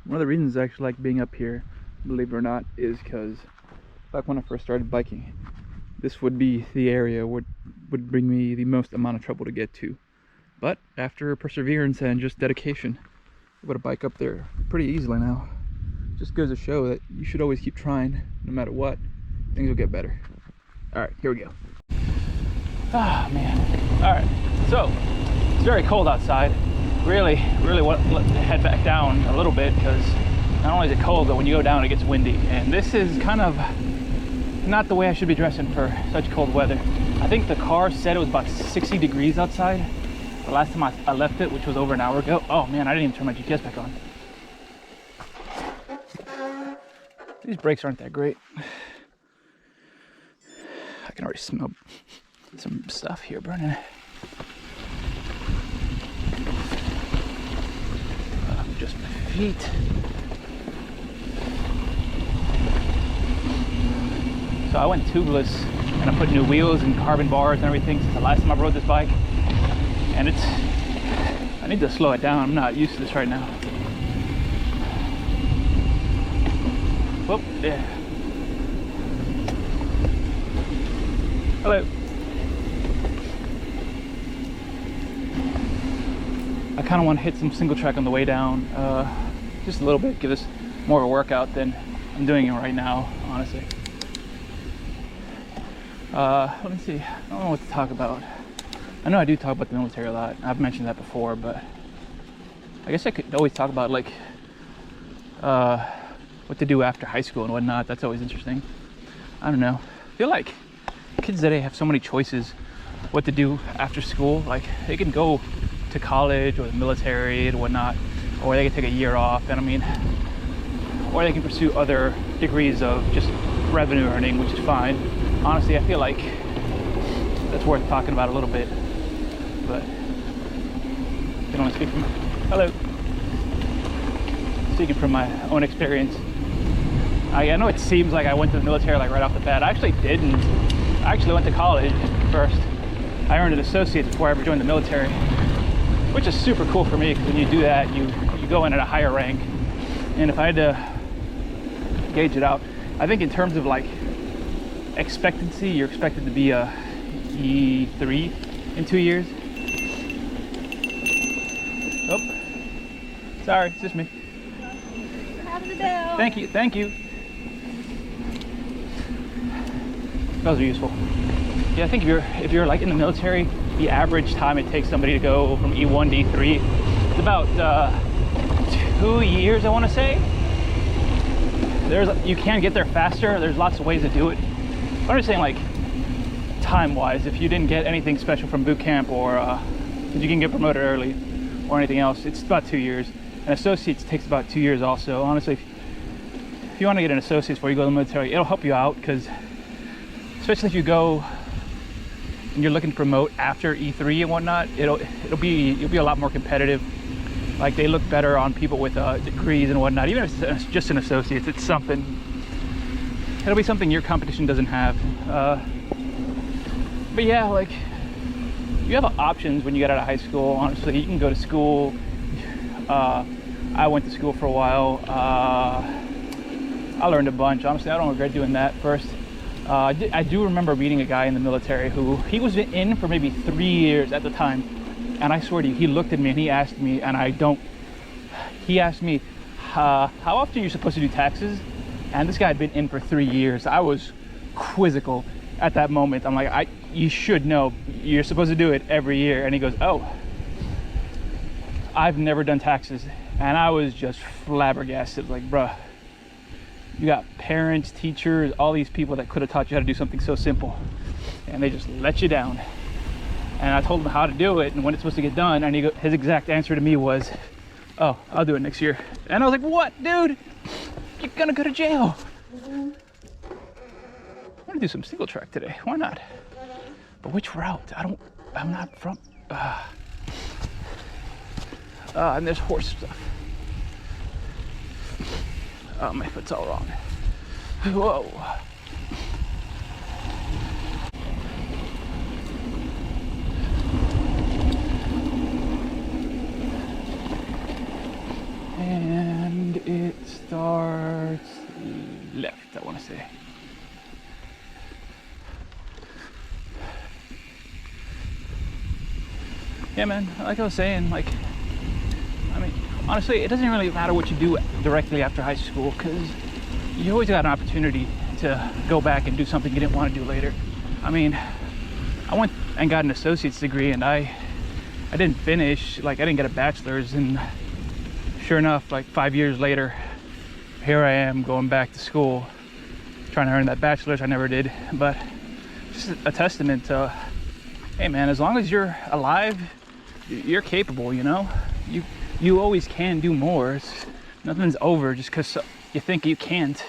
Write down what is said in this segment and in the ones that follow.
One of the reasons I actually like being up here, believe it or not, is because back when I first started biking, this would be the area would bring me the most amount of trouble to get to. But after perseverance and just dedication, I'm able to bike up there pretty easily now. Just goes to show that you should always keep trying, no matter what. Things will get better. All right, here we go. Ah, man. All right, so it's very cold outside. Really want to head back down a little bit because not only is it cold, but when you go down, it gets windy. And this is kind of not the way I should be dressing for such cold weather. I think the car said it was about 60 degrees outside the last time I left it, which was over an hour ago. Oh man, I didn't even turn my GPS back on. These brakes aren't that great. I can already smell some stuff here burning. Just my feet. So I went tubeless and I put new wheels and carbon bars and everything since the last time I rode this bike. And I need to slow it down. I'm not used to this right now. Whoop, yeah. Hello. I kind of want to hit some single track on the way down, just a little bit, give this more of a workout than I'm doing it right now, honestly. Let me see, I don't know what to talk about. I know I do talk about the military a lot. I've mentioned that before, but I guess I could always talk about like what to do after high school and whatnot. That's always interesting. I don't know. I feel like kids today have so many choices what to do after school. Like they can go to college or the military and whatnot, or they can take a year off, and I mean, or they can pursue other degrees of just revenue earning, which is fine. Honestly, I feel like that's worth talking about a little bit, but I can only speak from speaking from my own experience. I know it seems like I went to the military like right off the bat. I actually didn't. I actually went to college first. I earned an associate's before I ever joined the military, which is super cool for me because when you do that, you go in at a higher rank. And if I had to gauge it out, I think in terms of like expectancy, you're expected to be a E3 in 2 years. Oh, sorry, it's just me. Have the bell. Thank you, thank you. Those are useful. Yeah, I think if you're like in the military, the average time it takes somebody to go from E1 to E3 is about 2 years, I want to say. You can get there faster. There's lots of ways to do it. But I'm just saying, like, time-wise, if you didn't get anything special from boot camp or if you can get promoted early or anything else, it's about 2 years. And associates takes about 2 years also. Honestly, if you want to get an associate's before you go to the military, it'll help you out because, especially if you go and you're looking to promote after E3 and whatnot, you'll be a lot more competitive. Like they look better on people with degrees and whatnot. Even if it's just an associate, it's something. It'll be something your competition doesn't have. But yeah, like you have options when you get out of high school. Honestly, you can go to school. I went to school for a while. I learned a bunch. Honestly, I don't regret doing that first. I do remember meeting a guy in the military who he was in for maybe 3 years at the time, and I swear to you, he looked at me and he asked me, he asked me how often you're supposed to do taxes, and this guy had been in for 3 years. I was quizzical at that moment. I'm like, you should know, you're supposed to do it every year. And he goes, oh, I've never done taxes. And I was just flabbergasted, like, bruh, you got parents, teachers, all these people that could have taught you how to do something so simple, and they just let you down. And I told him how to do it and when it's supposed to get done, and his exact answer to me was, oh, I'll do it next year. And I was like, what, dude? You're gonna go to jail. I'm gonna do some single track today. Why not? But which route? I'm not from. And there's horse stuff. Oh, my foot's all wrong. Whoa. And starts left, I want to say. Yeah, man, like I was saying, like, I mean, honestly, it doesn't really matter what you do directly after high school, because you always got an opportunity to go back and do something you didn't want to do later. I mean, I went and got an associate's degree, and I didn't finish, like, I didn't get a bachelor's, and sure enough, like 5 years later, here I am going back to school, trying to earn that bachelor's. I never did, but just a testament to, hey man, as long as you're alive, you're capable, you know? You always can do more. Nothing's over just because you think you can't.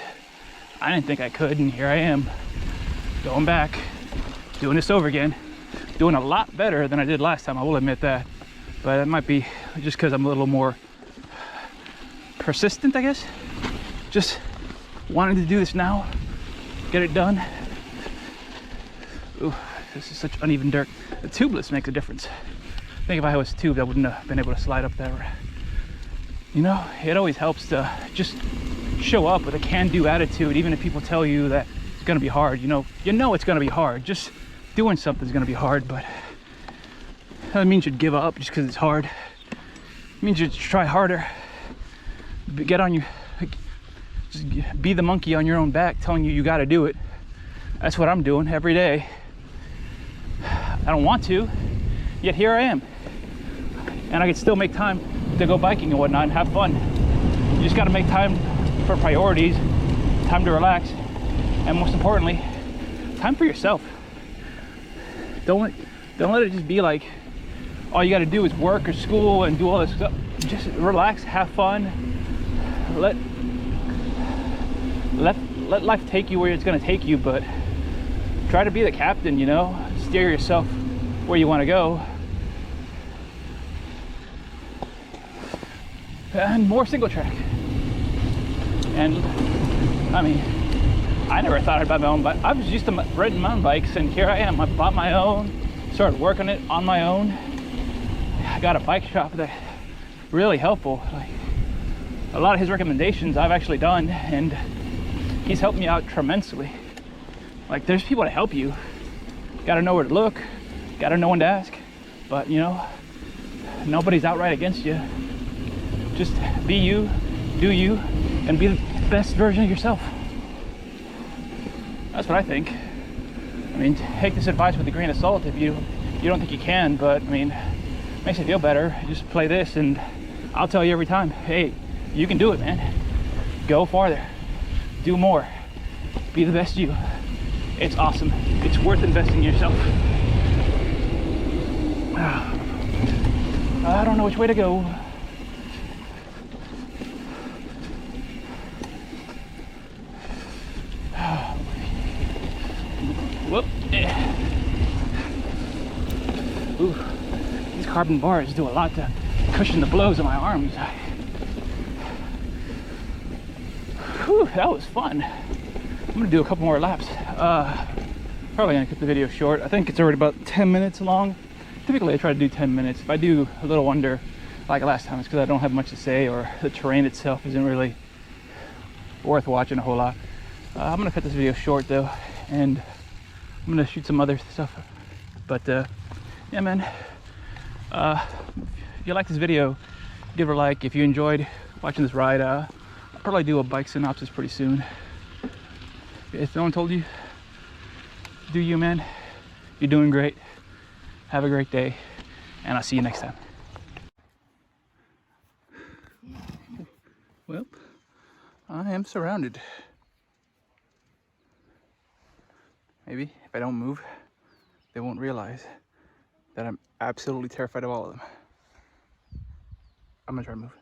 I didn't think I could, and here I am, going back, doing this over again, doing a lot better than I did last time, I will admit that. But it might be just because I'm a little more persistent, I guess. Just wanting to do this now, get it done. Ooh, this is such uneven dirt. The tubeless makes a difference. I think if I was tubed, I wouldn't have been able to slide up that. You know, it always helps to just show up with a can-do attitude, even if people tell you that it's gonna be hard. You know it's gonna be hard. Just doing something's gonna be hard, but that doesn't mean you should give up just because it's hard. It means you should try harder. Get on your, just be the monkey on your own back, telling you gotta do it. That's what I'm doing every day. I don't want to, yet here I am. And I can still make time to go biking and whatnot and have fun. You just gotta make time for priorities, time to relax, and most importantly, time for yourself. Don't let it just be like all you gotta do is work or school and do all this stuff. Just relax, have fun, let life take you where it's gonna take you, but try to be the captain, you know? Steer yourself where you wanna go. And more single track. And I mean, I never thought I'd buy my own bike. I was used to riding mountain bikes, and here I am. I bought my own, started working it on my own. I got a bike shop that's really helpful. Like, a lot of his recommendations I've actually done, and he's helped me out tremendously. Like, there's people to help you. Gotta know where to look, gotta know when to ask. But you know, nobody's outright against you. Just be you, do you, and be the best version of yourself. That's what I think. I mean, take this advice with a grain of salt if you don't think you can, but I mean, it makes you feel better. You just play this, and I'll tell you every time, hey, you can do it, man. Go farther, do more, be the best you. It's awesome. It's worth investing in yourself. I don't know which way to go. Whoop. Ooh, these carbon bars do a lot to cushion the blows of my arms. Whew, that was fun. I'm gonna do a couple more laps. Probably gonna cut the video short. I think it's already about 10 minutes long. Typically I try to do 10 minutes. If I do a little under like last time, it's because I don't have much to say, or the terrain itself isn't really worth watching a whole lot. I'm gonna cut this video short though, and I'm gonna shoot some other stuff. But yeah, man, if you like this video, give it a like. If you enjoyed watching this ride, I'll probably do a bike synopsis pretty soon. If no one told you, do you, man? You're doing great. Have a great day, and I'll see you next time. Well, I am surrounded. Maybe if I don't move, they won't realize that I'm absolutely terrified of all of them. I'm gonna try to move.